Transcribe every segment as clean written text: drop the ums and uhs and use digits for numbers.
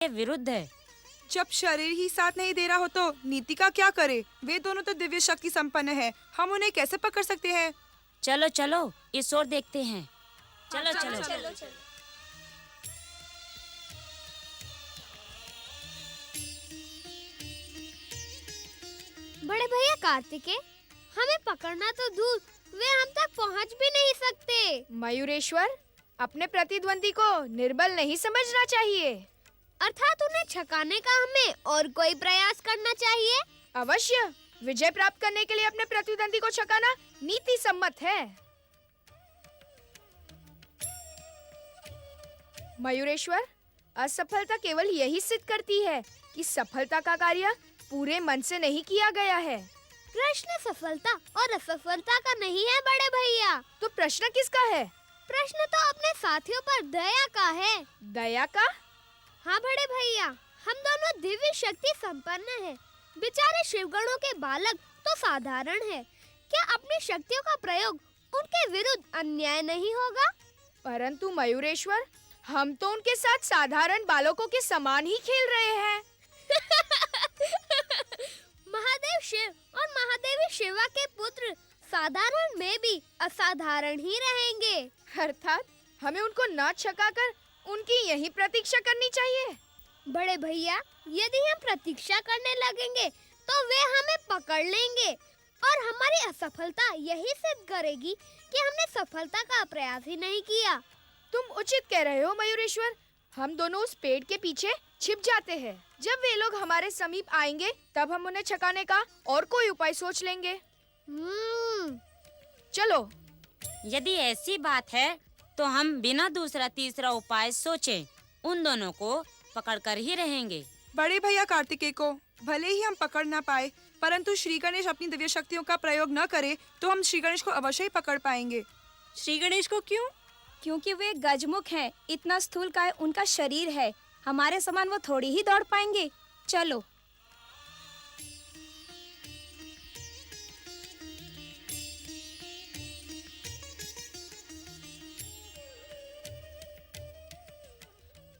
के विरुद्ध है। जब शरीर ही साथ नहीं दे रहा हो तो नीति का क्या करे? वे दोनों तो दिव्य शक्ति संपन्न है, हम उन्हें कैसे पकड़ सकते हैं? चलो चलो इस ओर देखते हैं। चलो चलो, चलो। बड़े भैया कार्तिकेय, हमें पकड़ना तो दूर, वे हम तक पहुंच भी नहीं सकते। मयूरेश्वर, अपने प्रतिद्वंदी को निर्बल नहीं समझना चाहिए। अर्थात उन्हें छकाने का हमें और कोई प्रयास करना चाहिए। अवश्य, विजय प्राप्त करने के लिए अपने प्रतिद्वंदी को छकाना नीति सम्मत है। मयूरेश्वर, असफलता केवल यही सिद्ध करती है कि सफलता का कार्य पूरे मन से नहीं किया गया है। प्रश्न सफलता और असफलता का नहीं है बड़े भैया। तो प्रश्न किसका है? प्रश्न तो अपने साथियों पर दया का है। दया का? हाँ बड़े भैया, हम दोनों दिव्य शक्ति संपन्न हैं। बेचारे शिवगणों के बालक तो साधारण हैं। क्या अपनी शक्तियों का प्रयोग उनके विरुद्ध अन्याय नहीं होगा? परंतु मयूरेश्वर, हम तो उनके साथ साधारण बालकों के समान ही खेल रहे हैं। महादेव शिव और महादेवी शिवा के पुत्र साधारण में भी असाधारण ही रहेंगे। अर्थात हमें उनको न छकाकर उनकी यही प्रतीक्षा करनी चाहिए। बड़े भैया, यदि हम प्रतीक्षा करने लगेंगे तो वे हमें पकड़ लेंगे और हमारी असफलता यही सिद्ध करेगी कि हमने सफलता का प्रयास ही नहीं किया। तुम उचित कह रहे हो मयूरेश्वर। हम दोनों उस पेड़ के पीछे छिप जाते हैं। जब वे लोग हमारे समीप आएंगे तब हम उन्हें छकाने का और कोई उपाय सोच लेंगे। चलो। यदि ऐसी बात है तो हम बिना दूसरा तीसरा उपाय सोचे उन दोनों को पकड़कर ही रहेंगे। बड़े भैया कार्तिकेय को भले ही हम पकड़ ना पाए, परंतु श्री गणेश अपनी दिव्य शक्तियों का प्रयोग न करे तो हम श्री गणेश को अवश्य ही पकड़ पाएंगे। श्री गणेश को क्यों? क्योंकि वे गजमुख हैं, इतना स्थूलकाय उनका शरीर है। हमारे समान वो थोड़ी ही दौड़ पाएंगे। चलो।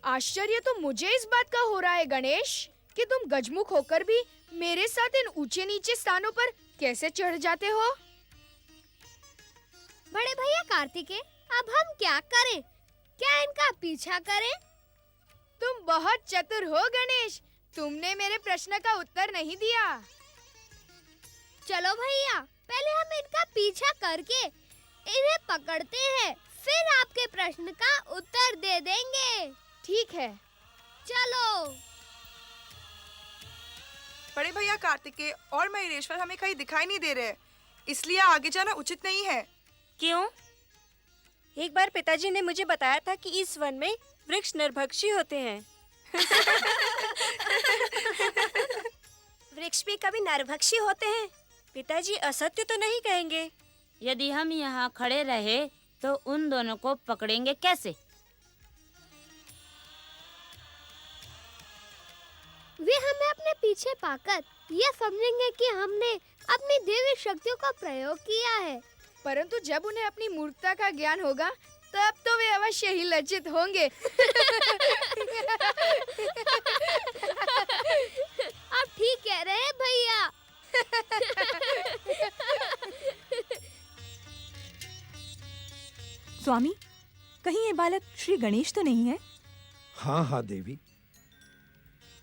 आश्चर्य तो मुझे इस बात का हो रहा है गणेश कि तुम गजमुख होकर भी मेरे साथ इन ऊंचे नीचे स्थानों पर कैसे चढ़ जाते हो। बड़े भैया कार्तिकेय, अब हम क्या करें? क्या इनका पीछा करें? तुम बहुत चतुर हो गणेश। तुमने मेरे प्रश्न का उत्तर नहीं दिया। चलो भैया, पहले हम इनका पीछा करके इन्हें पकड़ते हैं, फिर आपके प्रश्न का उत्तर दे देंगे। ठीक है, चलो। बड़े भैया कार्तिकेय और मयूरेश्वर हमें कहीं दिखाई नहीं दे रहे, इसलिए आगे जाना उचित नहीं है। क्यों? एक बार पिताजी ने मुझे बताया था कि इस वन में वृक्ष नरभक्षी होते हैं। वृक्ष भी कभी नरभक्षी होते हैं? पिताजी असत्य तो नहीं कहेंगे? यदि हम यहाँ खड़े रहे तो उन दोनों को पकड़ेंगे कैसे? वे हमें अपने पीछे पाकर यह समझेंगे कि हमने अपनी दिव्य शक्तियों का प्रयोग किया है। परंतु जब उन्हें अपनी मूर्खता का ज्ञान होगा तब तो वे अवश्य ही लज्जित होंगे। आप ठीक कह रहे हैं भैया। स्वामी, कहीं ये बालक श्री गणेश तो नहीं है? हाँ हाँ देवी,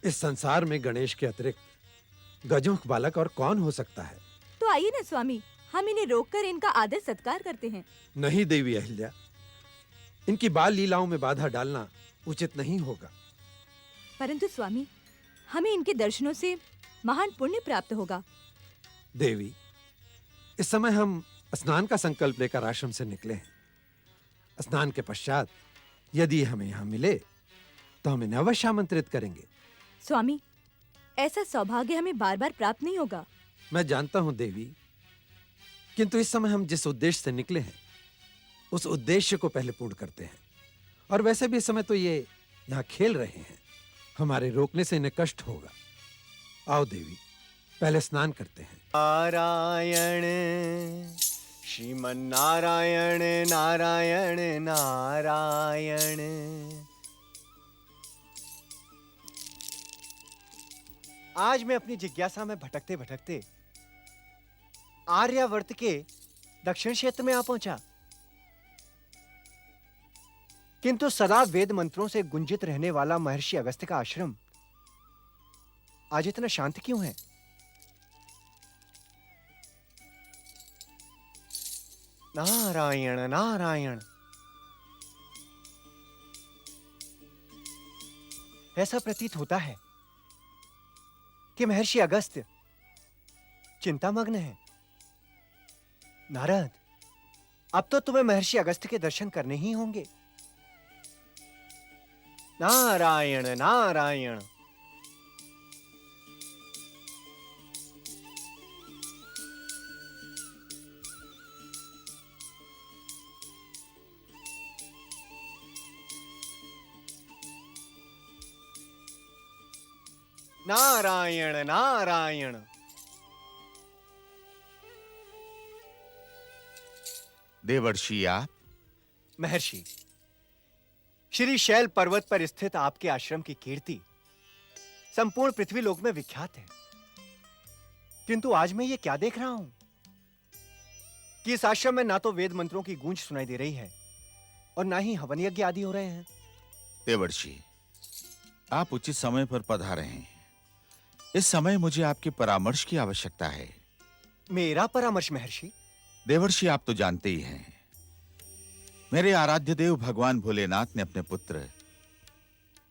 इस संसार में गणेश के अतिरिक्त गजमुख बालक और कौन हो सकता है? तो आइए ना स्वामी, हम इन्हें रोककर इनका आदर सत्कार करते हैं। नहीं देवी अहिल्या, इनकी बाल लीलाओं में बाधा डालना उचित नहीं होगा। परंतु स्वामी, हमें इनके दर्शनों से महान पुण्य प्राप्त होगा। देवी, इस समय हम स्नान का संकल्प लेकर आश्रम से निकले हैं। स्नान के पश्चात यदि हमें यहाँ मिले तो हम इन्हें अवश्य आमंत्रित करेंगे। स्वामी, ऐसा सौभाग्य हमें बार बार प्राप्त नहीं होगा। मैं जानता हूँ देवी, किंतु इस समय हम जिस उद्देश्य से निकले हैं उस उद्देश्य को पहले पूर्ण करते हैं। और वैसे भी इस समय तो ये यहाँ खेल रहे हैं, हमारे रोकने से इन्हें कष्ट होगा। आओ देवी, पहले स्नान करते हैं। नारायण श्रीमन नारायण नारायण नारायण। आज मैं अपनी जिज्ञासा में भटकते भटकते आर्यावर्त के दक्षिण क्षेत्र में आ पहुंचा, किंतु सदा वेद मंत्रों से गुंजित रहने वाला महर्षि अगस्त्य का आश्रम आज इतना शांत क्यों है? नारायण नारायण। ऐसा प्रतीत होता है कि महर्षि अगस्त्य चिंतामग्न है। नारद, अब तो तुम्हें महर्षि अगस्त्य के दर्शन करने ही होंगे। नारायण नारायण। नारायण नारायण। देवर्षि आप? महर्षि, श्री शैल पर्वत पर स्थित आपके आश्रम की कीर्ति संपूर्ण पृथ्वी लोक में विख्यात है, किंतु आज मैं ये क्या देख रहा हूं कि इस आश्रम में ना तो वेद मंत्रों की गूंज सुनाई दे रही है और ना ही हवन यज्ञ आदि हो रहे हैं। देवर्षि, आप उचित समय पर पधारे हैं। इस समय मुझे आपके परामर्श की आवश्यकता है। मेरा परामर्श महर्षि? देवर्षि, आप तो जानते ही हैं, मेरे आराध्य देव भगवान भोलेनाथ ने अपने पुत्र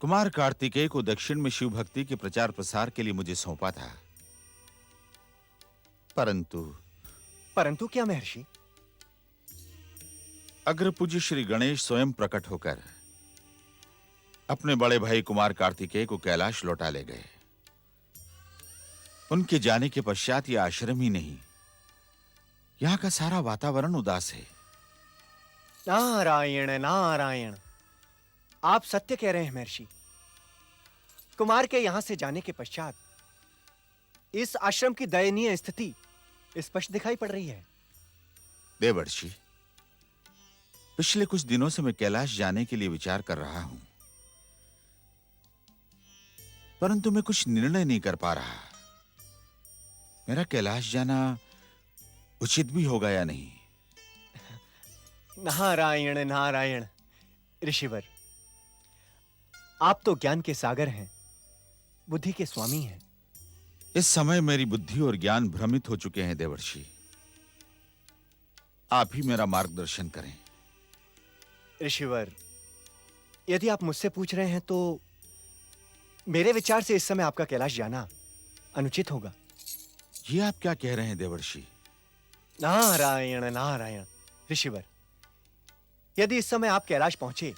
कुमार कार्तिकेय को दक्षिण में शिव भक्ति के प्रचार प्रसार के लिए मुझे सौंपा था। परंतु क्या महर्षि? अग्रपूज्य श्री गणेश स्वयं प्रकट होकर अपने बड़े भाई कुमार कार्तिकेय को कैलाश लौटा ले गए। उनके जाने के पश्चात यह आश्रम ही नहीं, यहां का सारा वातावरण उदास है। नारायण नारायण। आप सत्य कह रहे हैं महर्षि। कुमार के यहां से जाने के पश्चात इस आश्रम की दयनीय स्थिति स्पष्ट दिखाई पड़ रही है। देवर्षि, पिछले कुछ दिनों से मैं कैलाश जाने के लिए विचार कर रहा हूं, परंतु मैं कुछ निर्णय नहीं कर पा रहा। मेरा कैलाश जाना उचित भी होगा या नहीं। नारायण नारायण। ऋषिवर, आप तो ज्ञान के सागर हैं, बुद्धि के स्वामी हैं। इस समय मेरी बुद्धि और ज्ञान भ्रमित हो चुके हैं देवर्षि। आप ही मेरा मार्गदर्शन करें। ऋषिवर, यदि आप मुझसे पूछ रहे हैं तो मेरे विचार से इस समय आपका कैलाश जाना अनुचित होगा। ये आप क्या कह रहे हैं देवर्षि? नारायण नारायण। ऋषिवर, यदि इस समय आप कैलाश पहुंचे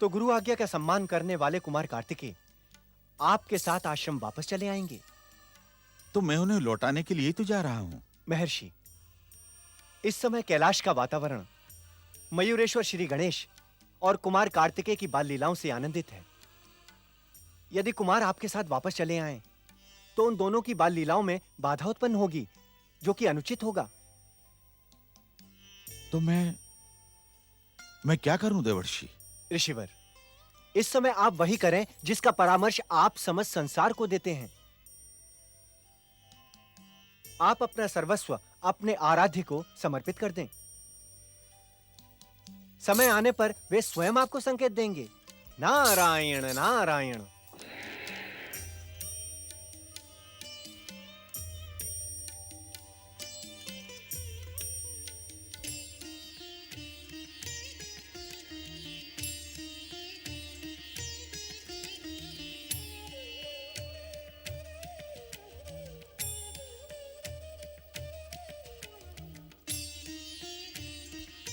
तो गुरु आज्ञा का सम्मान करने वाले कुमार कार्तिकेय आपके साथ आश्रम वापस चले आएंगे। तो मैं उन्हें लौटाने के लिए तो जा रहा हूं। महर्षि, इस समय कैलाश का वातावरण मयूरेश्वर श्री गणेश और कुमार कार्तिकेय की बाल लीलाओं से आनंदित है। यदि कुमार आपके साथ वापस चले आए तो उन दोनों की बाल लीलाओं में बाधा उत्पन्न होगी, जो कि अनुचित होगा। तो मैं क्या करूं देवर्षि? ऋषिवर, इस समय आप वही करें जिसका परामर्श आप समस्त संसार को देते हैं। आप अपना सर्वस्व अपने आराध्य को समर्पित कर दें। समय आने पर वे स्वयं आपको संकेत देंगे। नारायण नारायण।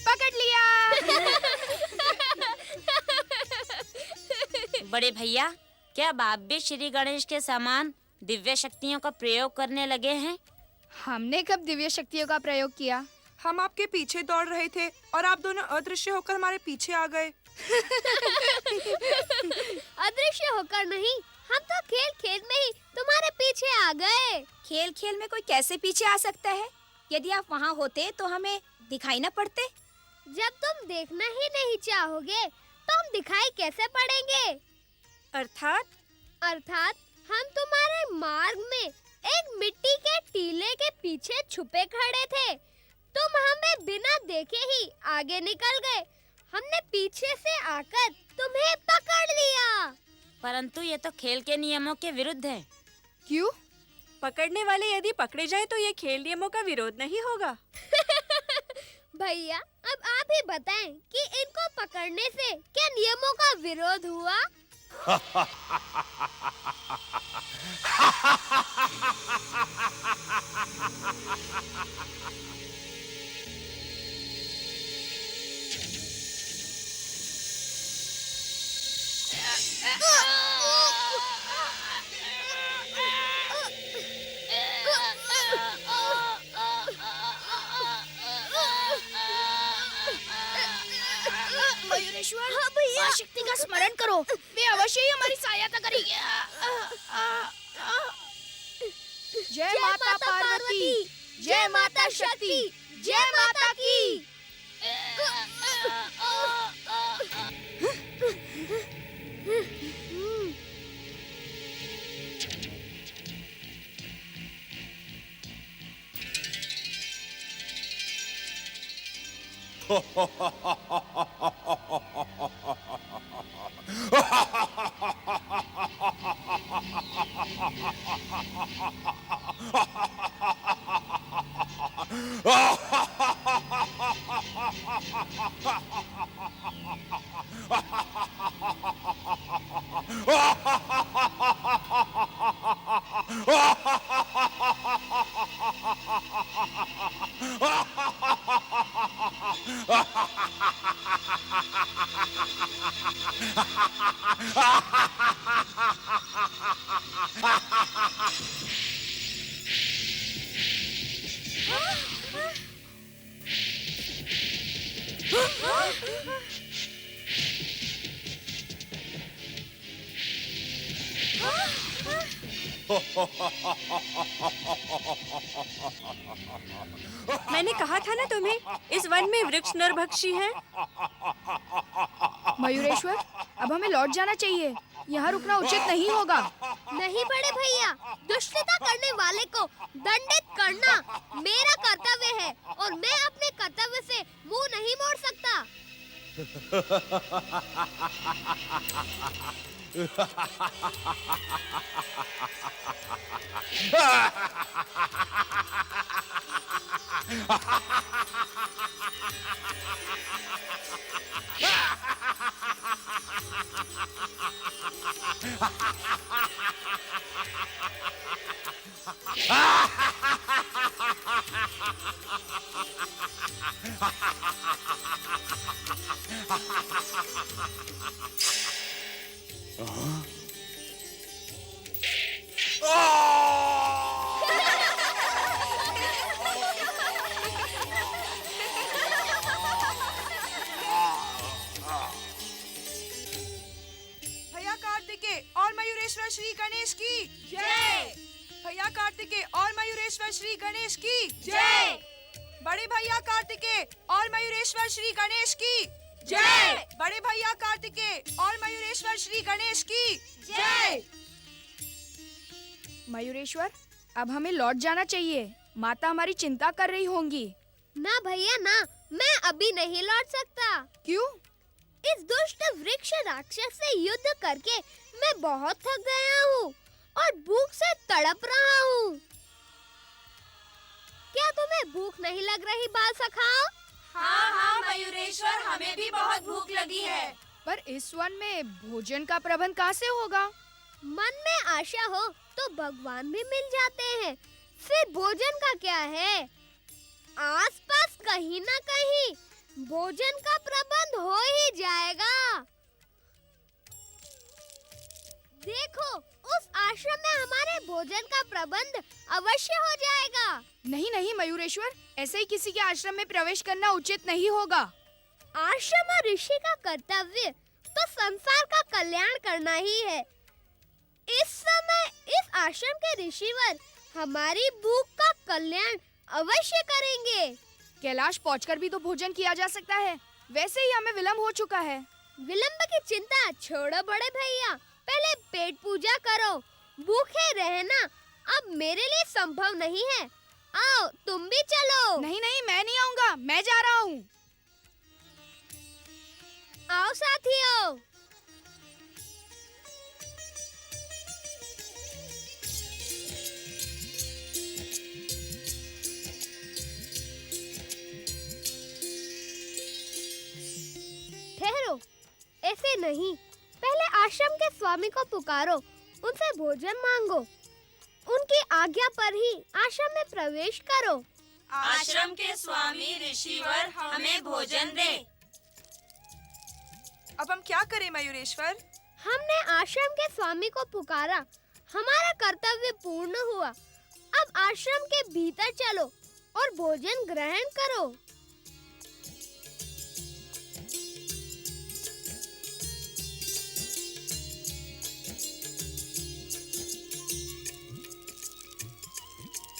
पकड़ लिया। बड़े भैया, क्या आप भी श्री गणेश के समान दिव्य शक्तियों का प्रयोग करने लगे हैं? हमने कब दिव्य शक्तियों का प्रयोग किया? हम आपके पीछे दौड़ रहे थे और आप दोनों अदृश्य होकर हमारे पीछे आ गए। अदृश्य होकर नहीं, हम तो खेल खेल में ही तुम्हारे पीछे आ गए। खेल खेल में कोई कैसे पीछे आ सकता है? यदि आप वहाँ होते तो हमें दिखाई न पड़ते। जब तुम देखना ही नहीं चाहोगे तो हम दिखाई कैसे पड़ेंगे? अर्थात अर्थात हम तुम्हारे मार्ग में एक मिट्टी के टीले के पीछे छुपे खड़े थे। तुम हमें बिना देखे ही आगे निकल गए। हमने पीछे से आकर तुम्हें पकड़ लिया। परंतु ये तो खेल के नियमों के विरुद्ध है। क्यों? पकड़ने वाले यदि पकड़े जाए तो ये खेल नियमों का विरोध नहीं होगा। भैया, अब आप ही बताएं कि इनको पकड़ने से क्या नियमों का विरोध हुआ? मयूरेश्वर, माँ शक्ति का स्मरण करो, वे अवश्य ही हमारी सहायता करेंगे। जय माता पार्वती, जय माता शक्ति, जय माता की। मैंने कहा था ना तुम्हें, इस वन में वृक्ष नरभक्षी हैं। मयूरेश्वर, अब हमें लौट जाना चाहिए। यहाँ रुकना उचित नहीं होगा। नहीं बड़े भैया, दुष्टता करने वाले को दंडित करना मेरा कर्तव्य है और मैं अपने कर्तव्य से मुंह नहीं मोड़ सकता। भैया कार्तिकेय और मयूरेश्वर श्री गणेश की जय। भैया कार्तिकेय और मयूरेश्वर श्री गणेश की जय। बड़े भैया कार्तिकेय और मयूरेश्वर श्री गणेश की जय। बड़े भैया कार्तिकेय और मयूरेश्वर श्री गणेश की जय। मयूरेश्वर, अब हमें लौट जाना चाहिए। माता हमारी चिंता कर रही होंगी। ना भैया ना, मैं अभी नहीं लौट सकता। क्यों? इस दुष्ट वृक्ष राक्षस से युद्ध करके मैं बहुत थक गया हूँ और भूख से तड़प रहा हूँ। क्या तुम्हें भूख नहीं लग रही बाल सखाओ? हाँ मयूरेश्वर, हमें भी बहुत भूख लगी है। पर इस वन में भोजन का प्रबंध कहाँ से होगा? मन में आशा हो तो भगवान भी मिल जाते हैं। फिर भोजन का क्या है? आसपास कहीं ना कहीं भोजन का प्रबंध हो ही जाएगा। देखो, उस आश्रम में हमारे भोजन का प्रबंध अवश्य हो जाएगा। नहीं मयूरेश्वर, ऐसे ही किसी के आश्रम में प्रवेश करना उचित नहीं होगा। आश्रम और ऋषि का कर्तव्य तो संसार का कल्याण करना ही है। इस समय इस आश्रम के ऋषिवर हमारी भूख का कल्याण अवश्य करेंगे। कैलाश पहुंचकर भी तो भोजन किया जा सकता है। वैसे ही हमें विलंब हो चुका है। विलंब की चिंता छोड़ो बड़े भैया, पहले पेट पूजा करो भूखे रहना अब मेरे लिए संभव नहीं है। आओ तुम भी चलो। नहीं नहीं, मैं नहीं आऊंगा, मैं जा रहा हूँ। आओ साथियों। ठहरो, ऐसे नहीं, पहले आश्रम के स्वामी को पुकारो, उनसे भोजन मांगो, उनकी आज्ञा पर ही आश्रम में प्रवेश करो। आश्रम के स्वामी ऋषिवर हमें भोजन दे। अब हम क्या करें मयूरेश्वर? हमने आश्रम के स्वामी को पुकारा, हमारा कर्तव्य पूर्ण हुआ। अब आश्रम के भीतर चलो और भोजन ग्रहण करो।